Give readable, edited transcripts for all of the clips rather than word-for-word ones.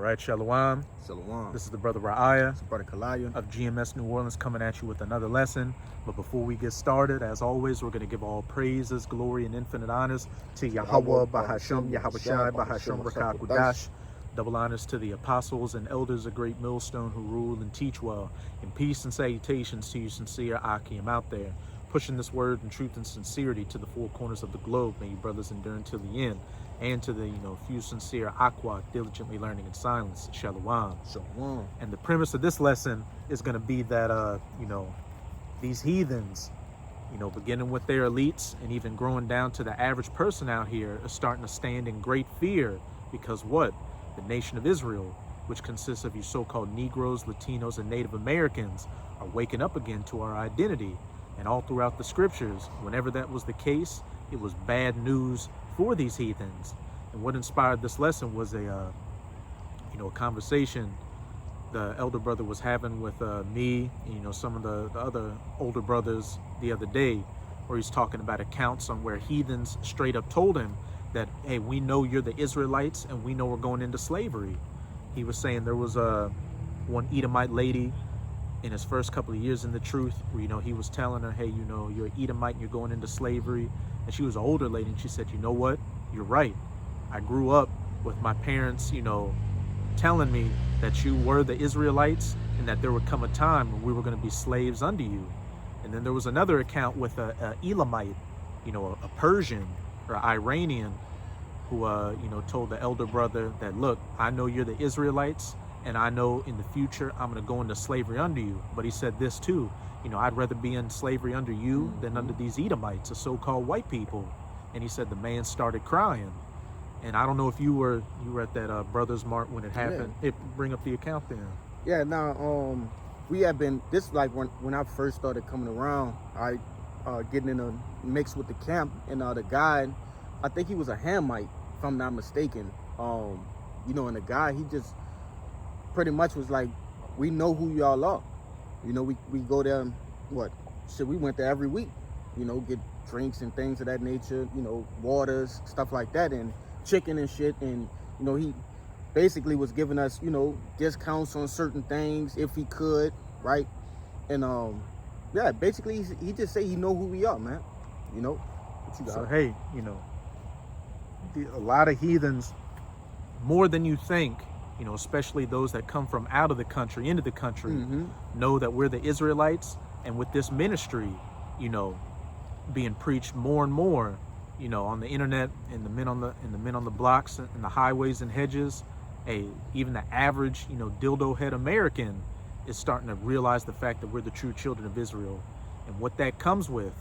right, Shalom. Shalom. This is the brother Ra'aya It's brother Kalaya of GMS New Orleans coming at you with another lesson. But before we get started, as always, we're going to give all praises, glory, and infinite honors to Yahweh, Bahasham, Yahweh Shai, Bahasham, Rakah, Kudash. Double honors to the apostles and elders of Great Millstone who rule and teach well. In peace and salutations to you sincere Akim out there, pushing this word in truth and sincerity to the four corners of the globe. May you brothers endure until the end. And to the few sincere Aqua diligently learning in silence. Shalom. Shalom. And the premise of this lesson is going to be that these heathens, beginning with their elites and even growing down to the average person out here, are starting to stand in great fear because what? The nation of Israel, which consists of you so-called Negroes, Latinos, and Native Americans, are waking up again to our identity. And all throughout the scriptures, whenever that was the case, it was bad news for these heathens. And what inspired this lesson was a conversation the elder brother was having with me and some of the other older brothers the other day, where he's talking about accounts on where heathens straight up told him that, hey, we know you're the Israelites and we know we're going into slavery. He was saying there was one Edomite lady in his first couple of years in the truth where he was telling her, hey, you're an Edomite and you're going into slavery. And she was an older lady, and she said, you know what? You're right. I grew up with my parents, telling me that you were the Israelites and that there would come a time when we were going to be slaves under you. And then there was another account with a Elamite, a Persian or Iranian who, told the elder brother that, look, I know you're the Israelites, and I know in the future I'm going to go into slavery under you. But he said this too. I'd rather be in slavery under you than under these Edomites, the so-called white people. And he said the man started crying. And I don't know if you were at that Brothers Mart when it happened. Yeah. Bring up the account then. Yeah, now we have been, this like when I first started coming around, I getting in a mix with the camp, and the guy, I think he was a Hamite, if I'm not mistaken. And the guy, he just pretty much was like, we know who y'all are. We go there, we went there every week, get drinks and things of that nature, waters, stuff like that, and chicken and shit. And, he basically was giving us, discounts on certain things if he could, right? And, basically he just say he know who we are, man. What you got? So, hey, a lot of heathens, more than you think, especially those that come from out of the country, into the country, know that we're the Israelites. And with this ministry, being preached more and more, on the internet, and the men on the blocks and the highways and hedges, even the average, dildo head American is starting to realize the fact that we're the true children of Israel. And what that comes with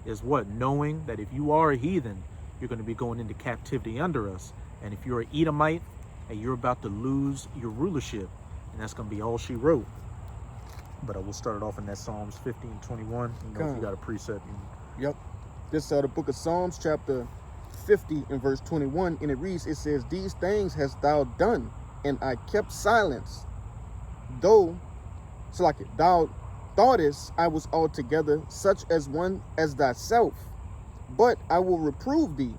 is what? Knowing that if you are a heathen, you're going to be going into captivity under us. And if you're an Edomite, you're about to lose your rulership, and that's going to be all she wrote. But we'll start it off in that Psalms 50 and 21. If you got a preset. Yep. This the book of Psalms, chapter 50 and verse 21, and it says, these things hast thou done, and I kept silence. Thou thoughtest I was altogether such as one as thyself. But I will reprove thee.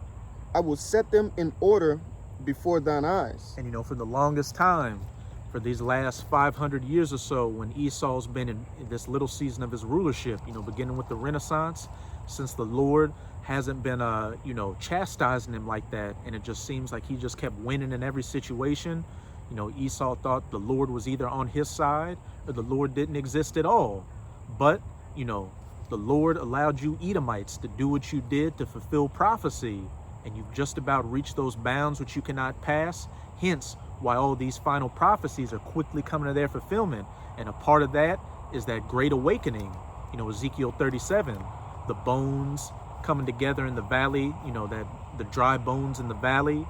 I will set them in order before thine eyes. And for the longest time, for these last 500 years or so, when Esau's been in this little season of his rulership, beginning with the Renaissance, since the Lord hasn't been chastising him like that, and it just seems like he just kept winning in every situation. Esau thought the Lord was either on his side or the Lord didn't exist at all. But the Lord allowed you Edomites to do what you did to fulfill prophecy, and you've just about reached those bounds which you cannot pass. Hence why all these final prophecies are quickly coming to their fulfillment. And a part of that is that great awakening, Ezekiel 37, the bones coming together in the valley, that the dry bones in the valley,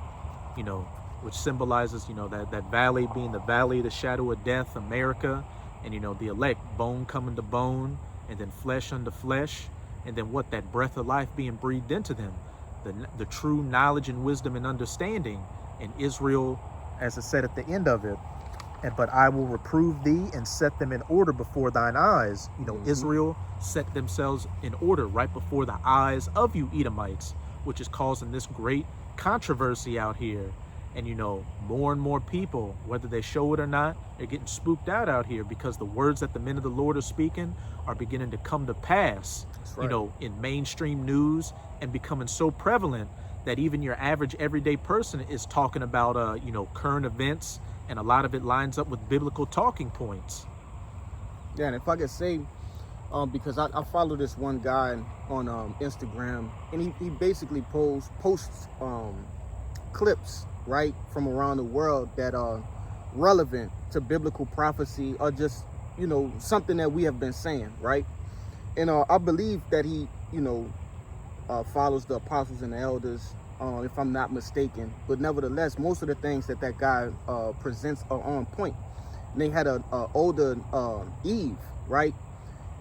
which symbolizes, that valley being the valley, the shadow of death, America, and, the elect, bone coming to bone, and then flesh unto flesh, and then what? That breath of life being breathed into them. The true knowledge and wisdom and understanding. And Israel, as it said at the end of it, but I will reprove thee and set them in order before thine eyes. Israel set themselves in order right before the eyes of you Edomites, which is causing this great controversy out here. And more and more people, whether they show it or not, they're getting spooked out here because the words that the men of the Lord are speaking are beginning to come to pass, That's right. in mainstream news, and becoming so prevalent that even your average everyday person is talking about, current events, and a lot of it lines up with biblical talking points. Yeah, and if I could say, because I follow this one guy on Instagram, and he basically posts clips, right, from around the world that are relevant to biblical prophecy, or just, something that we have been saying, right? And I believe that he, follows the apostles and the elders, if I'm not mistaken. But nevertheless, most of the things that guy presents are on point. And they had a older Eve, right?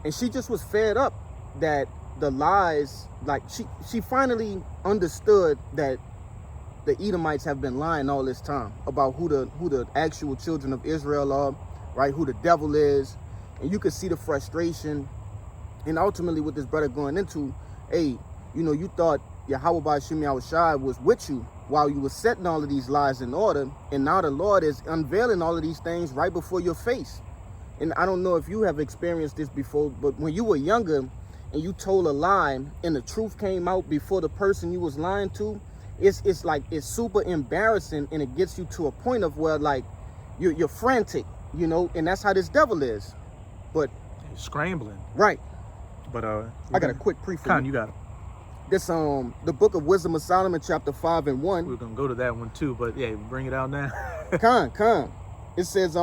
And she just was fed up that the lies, like she finally understood that the Edomites have been lying all this time about who the actual children of Israel are, right? Who the devil is. And you could see the frustration. And ultimately what this brother going into, hey, you thought Yahweh Ba'ashim Yahushai was with you while you were setting all of these lies in order. And now the Lord is unveiling all of these things right before your face. And I don't know if you have experienced this before, but when you were younger and you told a lie and the truth came out before the person you was lying to, it's like, it's super embarrassing, and it gets you to a point of where, like, you're frantic, and that's how this devil is. But scrambling, right? But I got a quick pre for Khan, you. you got it. This the book of Wisdom of Solomon, chapter 5 and 1. We're gonna go to that one too, but yeah, bring it out now. Khan. It says,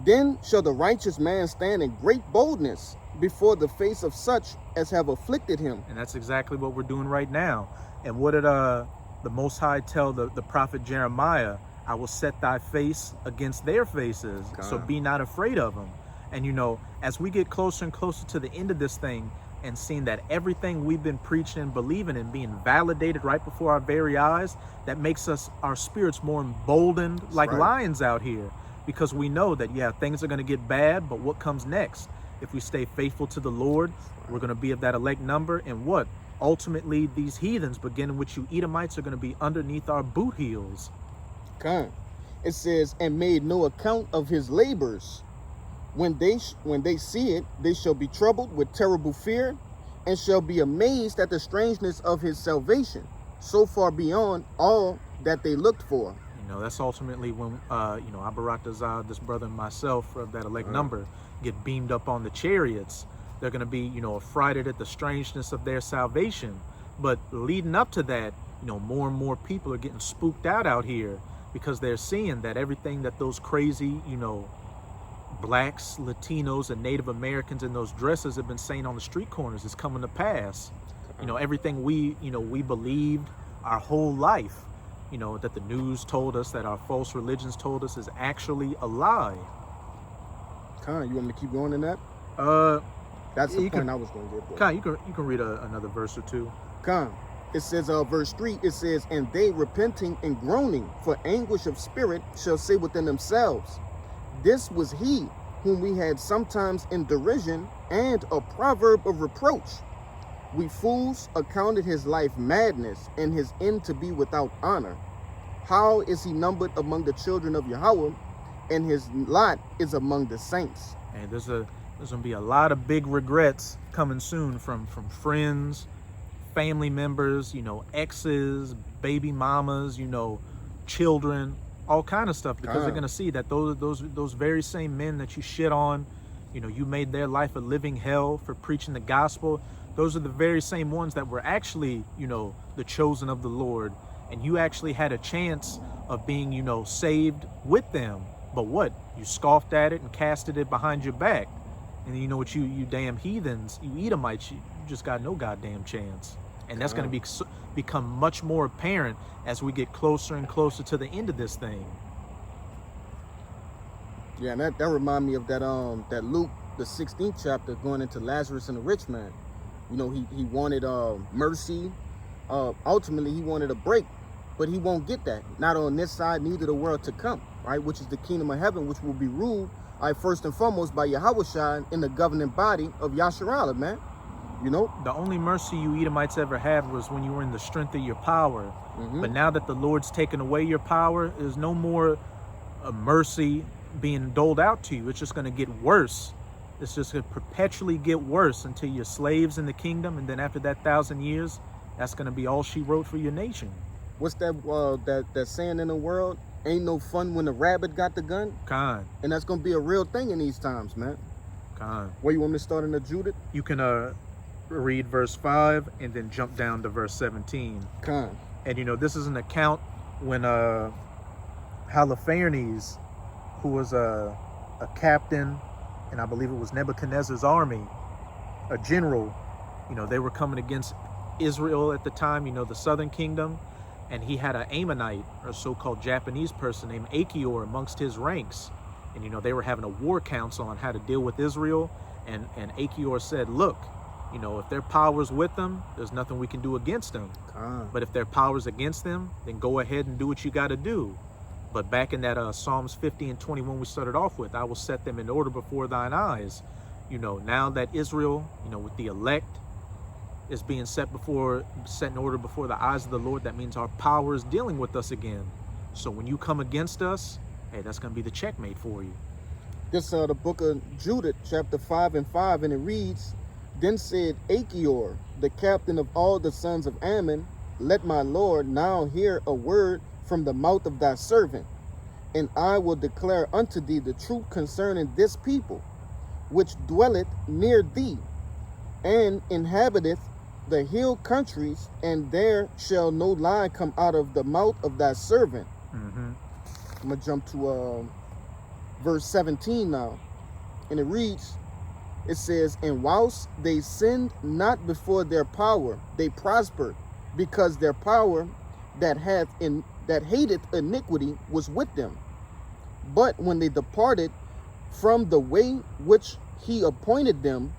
then shall the righteous man stand in great boldness before the face of such as have afflicted him. And that's exactly what we're doing right now. And what did the Most High tell the prophet Jeremiah? I will set thy face against their faces, so be not afraid of them. And as we get closer and closer to the end of this thing, and seeing that everything we've been preaching and believing and being validated right before our very eyes, that makes our spirits more emboldened, like lions out here, because we know that, yeah, things are going to get bad, but what comes next? If we stay faithful to the Lord, we're going to be of that elect number. And what? Ultimately, these heathens, beginning with you Edomites, are going to be underneath our boot heels. It says, and made no account of his labors. When they see it, they shall be troubled with terrible fear, and shall be amazed at the strangeness of his salvation, so far beyond all that they looked for. That's ultimately when, Abaratazah, this brother and myself of that elect number, get beamed up on the chariots. They're going to be, affrighted at the strangeness of their salvation. But leading up to that, more and more people are getting spooked out here, because they're seeing that everything that those crazy, blacks, Latinos, and Native Americans in those dresses have been saying on the street corners is coming to pass. Everything we believed our whole life, that the news told us, that our false religions told us, is actually a lie. You want me to keep going in that? That's the point I was going to get. Khan, you can read another verse or two. Khan, it says, verse 3, it says, and they repenting and groaning for anguish of spirit shall say within themselves, this was he whom we had sometimes in derision and a proverb of reproach. We fools accounted his life madness, and his end to be without honor. How is he numbered among the children of Yahweh, and his lot is among the saints? And there's going to be a lot of big regrets coming soon from friends, family members, exes, baby mamas, children, all kind of stuff, because they're going to see that those very same men that you shit on, you made their life a living hell for preaching the gospel. Those are the very same ones that were actually, the chosen of the Lord. And you actually had a chance of being, saved with them. But what? You scoffed at it and casted it behind your back. And you know what, you damn heathens, you Edomites, you just got no goddamn chance. And that's going to become much more apparent as we get closer and closer to the end of this thing. Yeah, and that remind me of that that Luke, the 16th chapter, going into Lazarus and the rich man. He wanted mercy. Ultimately, he wanted a break, but he won't get that. Not on this side, neither the world to come, right? Which is the kingdom of heaven, which will be ruled, first and foremost, by Yahushua in the governing body of Yasharallah, man. You know? The only mercy you Edomites ever had was when you were in the strength of your power. But now that the Lord's taken away your power, there's no more mercy being doled out to you. It's just going to get worse. It's just going to perpetually get worse until you're slaves in the kingdom. And then after that 1,000 years, that's going to be all she wrote for your nation. What's that saying in the world? Ain't no fun when the rabbit got the gun. Khan. And that's going to be a real thing in these times, man. Khan. Where you want me to start in the Judith? You can read verse 5 and then jump down to verse 17. Khan. And, you know, this is an account when Holofernes, who was a captain, and I believe it was Nebuchadnezzar's army, a general, you know, they were coming against Israel at the time, you know, the southern kingdom, and he had an Ammonite, or so-called Japanese person named Achior amongst his ranks. And, you know, they were having a war council on how to deal with Israel, and Achior said, look, you know, if their power's with them, there's nothing we can do against them. But if their power's against them, then go ahead and do what you got to do. But back in that Psalms 50 and 21 we started off with, I will set them in order before thine eyes. You know, now that Israel, you know, with the elect, is being set in order before the eyes of the Lord, that means our power is dealing with us again. So when you come against us, hey, that's going to be the checkmate for you. This the book of Judith, chapter 5 and 5, and it reads, Then said Achior, the captain of all the sons of Ammon, Let my Lord now hear a word from the mouth of thy servant, and I will declare unto thee the truth concerning this people, which dwelleth near thee, and inhabiteth the hill countries, and there shall no lie come out of the mouth of thy servant. I'm going to jump to verse 17 now, and it reads, it says, And whilst they sinned not before their power, they prospered, because their power that hateth iniquity was with them. But when they departed from the way which he appointed them,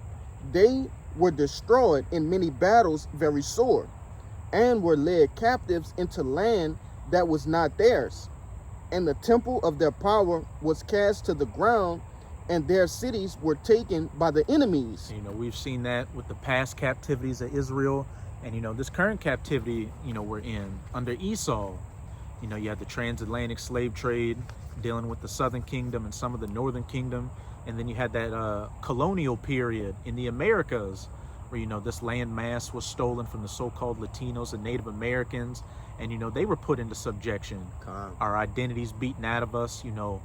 they were destroyed in many battles very sore, and were led captives into land that was not theirs. And the temple of their power was cast to the ground, and their cities were taken by the enemies. You know, we've seen that with the past captivities of Israel, and, you know, this current captivity, you know, we're in under Esau. You know, you had the transatlantic slave trade dealing with the southern kingdom and some of the northern kingdom. And then you had that colonial period in the Americas where, you know, this land mass was stolen from the so-called Latinos and Native Americans. And, you know, they were put into subjection. Our identities beaten out of us, you know,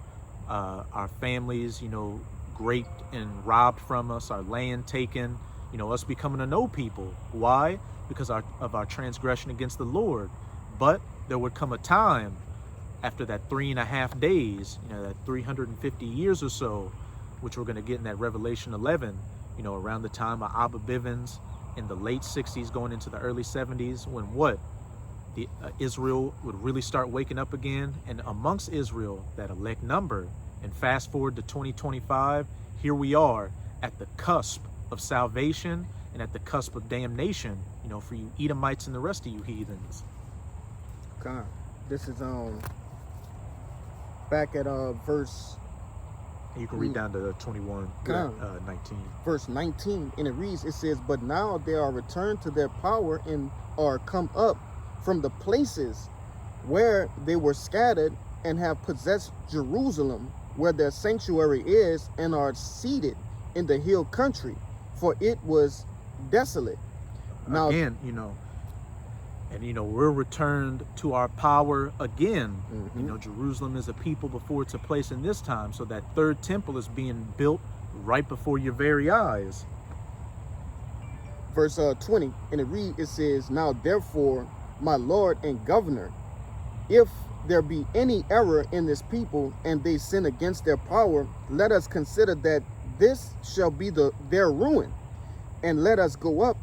our families, you know, raped and robbed from us, our land taken, you know, us becoming a no people. Why? Because of our transgression against the Lord. But there would come a time after that 3.5 days, you know, that 350 years or so, which we're going to get in that Revelation 11, you know, around the time of Abba Bivens in the late 60s going into the early 70s, when what? The Israel would really start waking up again. And amongst Israel, that elect number, and fast forward to 2025, here we are at the cusp of salvation and at the cusp of damnation, you know, for you Edomites and the rest of you heathens. God, this is back at verse. You can read down to 21, 19. Verse 19, and it reads, it says, But now they are returned to their power and are come up from the places where they were scattered, and have possessed Jerusalem, where their sanctuary is, and are seated in the hill country, for it was desolate. Now again, you know, and, you know, we're returned to our power again. You know, Jerusalem is a people before it's a place in this time. So that third temple is being built right before your very eyes. Verse 20, and it says, Now therefore, my Lord and governor, if there be any error in this people, and they sin against their power, let us consider that this shall be their ruin, and let us go up,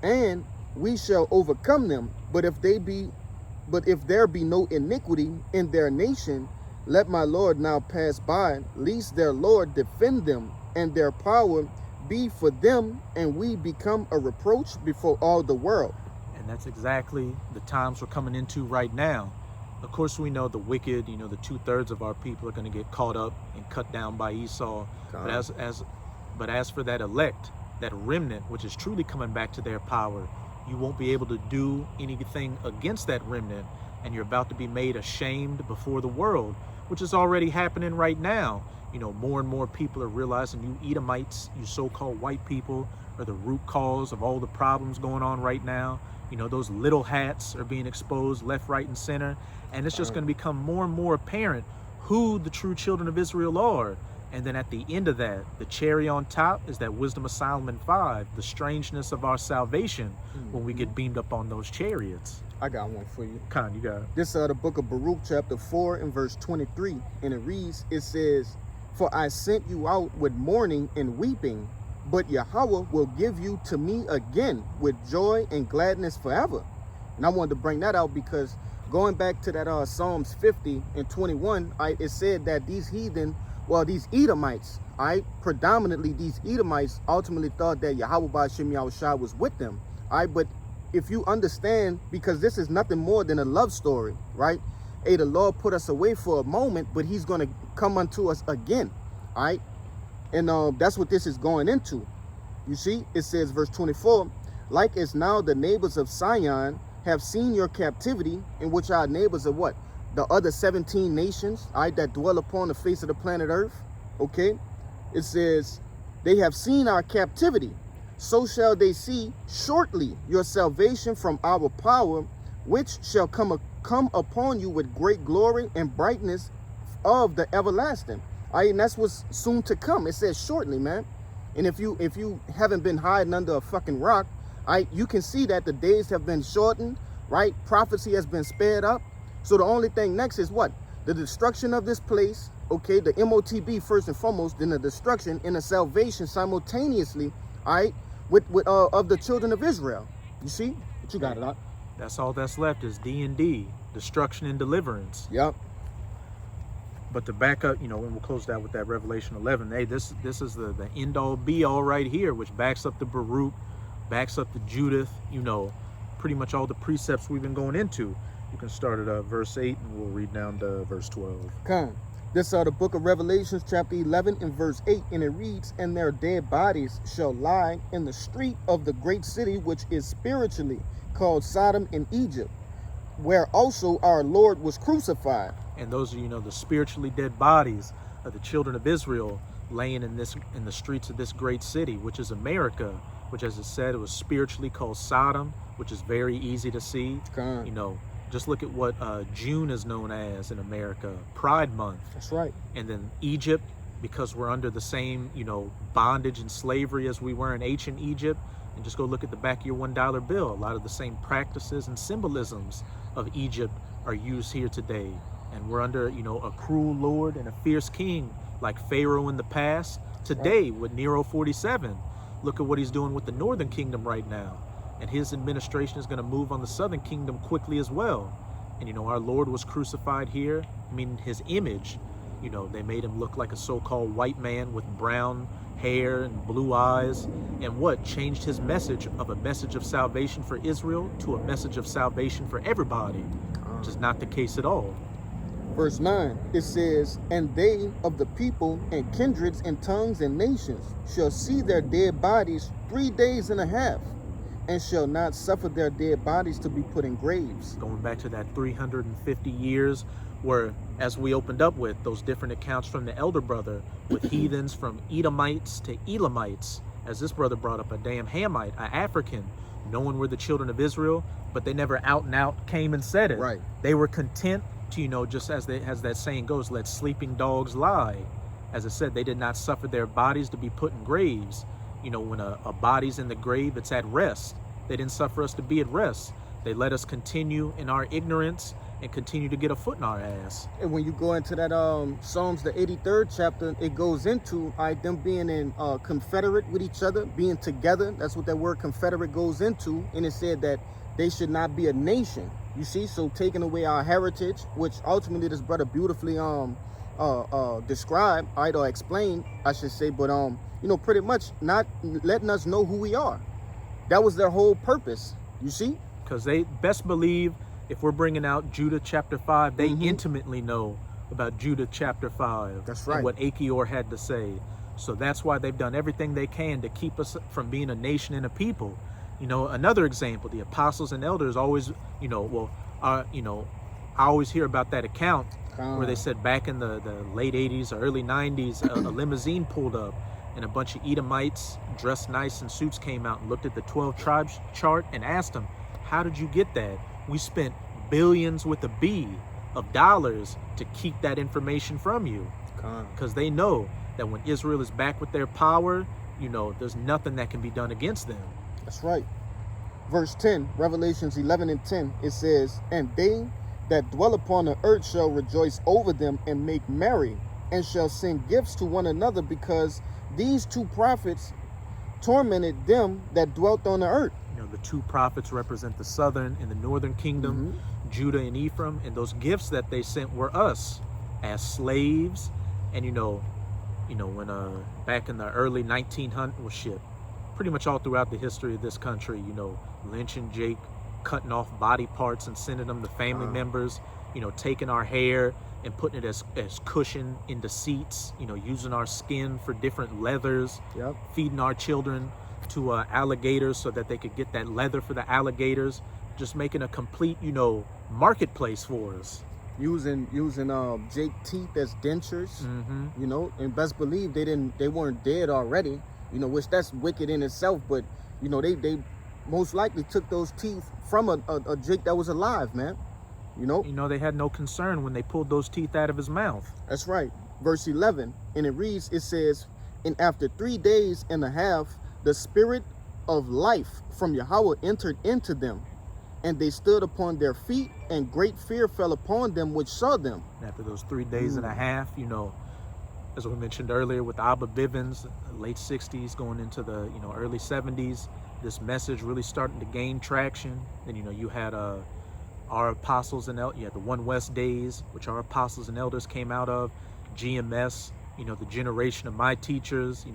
and we shall overcome them. But if there be no iniquity in their nation, let my Lord now pass by, lest their Lord defend them, and their power be for them, and we become a reproach before all the world. And that's exactly the times we're coming into right now. Of course, we know the wicked, you know, the 2/3 of our people are going to get caught up and cut down by Esau. But as for that elect, that remnant, which is truly coming back to their power, you won't be able to do anything against that remnant, and you're about to be made ashamed before the world, which is already happening right now. You know, more and more people are realizing you Edomites, you so-called white people, are the root cause of all the problems going on right now. You know, those little hats are being exposed left, right, and center. And it's just going to become more and more apparent who the true children of Israel are. And then at the end of that, the cherry on top is that Wisdom of Solomon 5, the strangeness of our salvation when we get beamed up on those chariots. I got one for you. Khan, you got it. This the book of Baruch, chapter 4 and verse 23. And it reads, it says, "For I sent you out with mourning and weeping, but Yahweh will give you to me again with joy and gladness forever." And I wanted to bring that out because going back to that Psalms 50 and 21, it said that these heathen, well, these Edomites, predominantly these Edomites ultimately thought that Yahweh Ba'ashem Yahushua was with them. But if you understand, because this is nothing more than a love story, right? Hey, the Lord put us away for a moment, but he's going to come unto us again, all right? And that's what this is going into. You see, it says, verse 24, "Like as now the neighbors of Sion have seen your captivity," in which our neighbors are what? The other 17 nations, all right, that dwell upon the face of the planet Earth, okay? It says, "They have seen our captivity. So shall they see shortly your salvation from our power, which shall come upon you with great glory and brightness of the everlasting." All right, and that's what's soon to come. It says shortly, man. And if you haven't been hiding under a fucking rock, you can see that the days have been shortened, right? Prophecy has been sped up. So the only thing next is what? The destruction of this place, okay? The MOTB first and foremost, then the destruction and the salvation simultaneously, all right? With of the children of Israel. You see? What you got it up? That's all that's left is D&D, destruction and deliverance. Yep. But to back up, you know, and we'll close that with that Revelation 11. Hey, this is the end all be all right here, which backs up the Baruch, backs up the Judith, you know, pretty much all the precepts we've been going into. You can start at verse 8 and we'll read down to verse 12. Come. This the book of Revelations, chapter 11 and verse 8, and it reads, "And their dead bodies shall lie in the street of the great city, which is spiritually called Sodom and Egypt, where also our Lord was crucified." And those are, you know, the spiritually dead bodies of the children of Israel laying in the streets of this great city, which is America, which, as it said, it was spiritually called Sodom, which is very easy to see. Come. You know, just look at what June is known as in America, Pride Month. That's right. And then Egypt, because we're under the same, you know, bondage and slavery as we were in ancient Egypt. And just go look at the back of your $1 bill. A lot of the same practices and symbolisms of Egypt are used here today. And we're under, you know, a cruel lord and a fierce king like Pharaoh in the past. Today with Nero 47, look at what he's doing with the northern kingdom right now. And his administration is going to move on the southern kingdom quickly as well. And, you know, our Lord was crucified here. I mean, his image, you know, they made him look like a so-called white man with brown hair and blue eyes. And what changed his message of a message of salvation for Israel to a message of salvation for everybody, which is not the case at all. Verse 9, it says, "And they of the people and kindreds and tongues and nations shall see their dead bodies 3 days and a half, and shall not suffer their dead bodies to be put in graves." Going back to that 350 years where, as we opened up with, those different accounts from the elder brother, with heathens from Edomites to Elamites, as this brother brought up, a damn Hamite, an African, knowing we're the children of Israel, but they never out and out came and said it. Right. They were content to, you know, just as that saying goes, let sleeping dogs lie. As I said, they did not suffer their bodies to be put in graves. You know, when a body's in the grave, it's at rest. They didn't suffer us to be at rest. They let us continue in our ignorance and continue to get a foot in our ass. And when you go into that Psalms, the 83rd chapter, it goes into them being in confederate with each other, being together. That's what that word confederate goes into. And it said that they should not be a nation. You see, so taking away our heritage, which ultimately this brother beautifully described, or explained, I should say, but you know, pretty much not letting us know who we are. That was their whole purpose, you see? Because they best believe if we're bringing out Judah chapter 5, they intimately know about Judah chapter 5. That's right. And what Achior had to say. So that's why they've done everything they can to keep us from being a nation and a people. You know, another example, the apostles and elders always, I always hear about that account where they said back in the late 80s or early 90s, a limousine pulled up and a bunch of Edomites dressed nice in suits came out and looked at the 12 tribes chart and asked them, how did you get that? We spent billions with a B of dollars to keep that information from you. Because they know that when Israel is back with their power, there's nothing that can be done against them. That's right. Verse 10, Revelations 11 and 10, it says, and they that dwell upon the earth shall rejoice over them and make merry, and shall send gifts to one another, because these two prophets tormented them that dwelt on the earth. The two prophets represent the southern and the northern kingdom, Judah and Ephraim, and those gifts that they sent were us as slaves. And when back in the early 1900s, pretty much all throughout the history of this country, Lynch and Jake cutting off body parts and sending them to family members, taking our hair and putting it as cushion into seats, using our skin for different leathers, feeding our children to alligators so that they could get that leather for the alligators, just making a complete, marketplace for us. Using Jake teeth as dentures, and best believe they weren't dead already, which that's wicked in itself, but they most likely took those teeth from a Jake that was alive, man. They had no concern when they pulled those teeth out of his mouth. That's right. Verse 11, and it says, and after 3 days and a half, the spirit of life from Yahweh entered into them, and they stood upon their feet, and great fear fell upon them which saw them. After those 3 days and a half, as we mentioned earlier with Abba Bivens, late 60s going into the early 70s, this message really starting to gain traction. Then you had our apostles and you had the One West days, which our apostles and elders came out of, GMS, the generation of my teachers,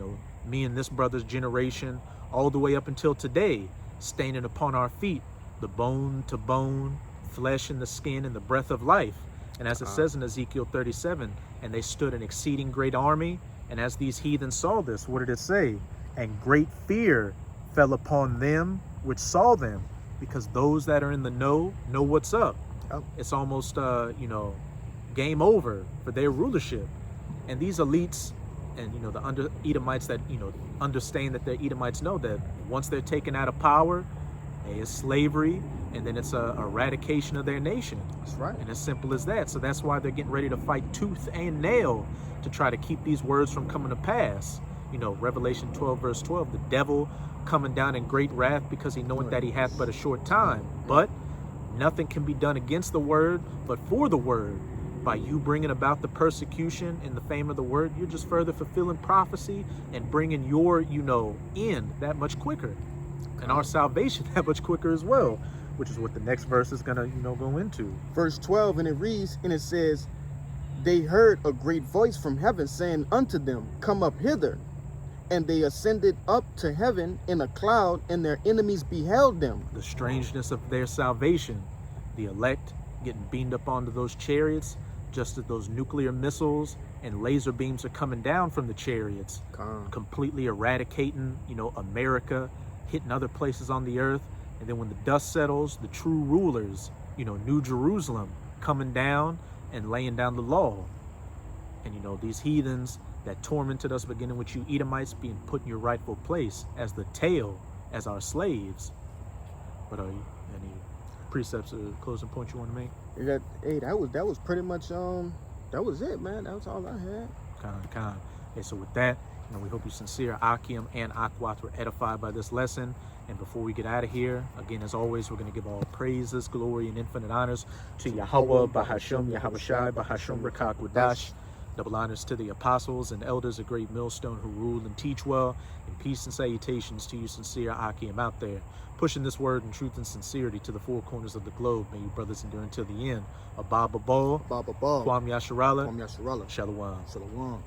me and this brother's generation, all the way up until today, standing upon our feet, the bone to bone, flesh and the skin and the breath of life. And as it says in Ezekiel 37, and they stood an exceeding great army. And as these heathens saw this, what did it say? And great fear fell upon them which saw them, because those that are in the know what's up. It's almost, game over for their rulership. And these elites and, the Edomites that, understand that they're Edomites know that once they're taken out of power, it's slavery, and then it's a eradication of their nation. That's right. And as simple as that. So that's why they're getting ready to fight tooth and nail to try to keep these words from coming to pass. Revelation 12 verse 12, the devil coming down in great wrath because he knoweth that he hath but a short time. But nothing can be done against the word, but for the word. By you bringing about the persecution and the fame of the word, you're just further fulfilling prophecy and bringing your, end that much quicker. And our salvation that much quicker as well, which is what the next verse is going to, go into. Verse 12, and it reads, and it says, they heard a great voice from heaven saying unto them, come up hither. And they ascended up to heaven in a cloud, and their enemies beheld them. The strangeness of their salvation, the elect getting beamed up onto those chariots, just as those nuclear missiles and laser beams are coming down from the chariots, completely eradicating, America, hitting other places on the earth. And then when the dust settles, the true rulers, New Jerusalem, coming down and laying down the law. And, these heathens that tormented us, beginning with you Edomites, being put in your rightful place as the tail, as our slaves. But are you any precepts or closing points you want to make? That was pretty much that was it, man. That was all I had. Con. Okay, so with that, we hope you sincere Akim and Akwat were edified by this lesson. And before we get out of here, again, as always, we're going to give all praises, glory, and infinite honors to Yahweh, Bahasham, Yahawashi, Bahasham, Rakak, Wadash. Double honors to the apostles and elders of Great Millstone who rule and teach well. And peace and salutations to you sincere Akim out there, pushing this word in truth and sincerity to the four corners of the globe. May you brothers endure until the end. Abba Babal, Kwam Yasharala, Shalom. Shalom. Shalom.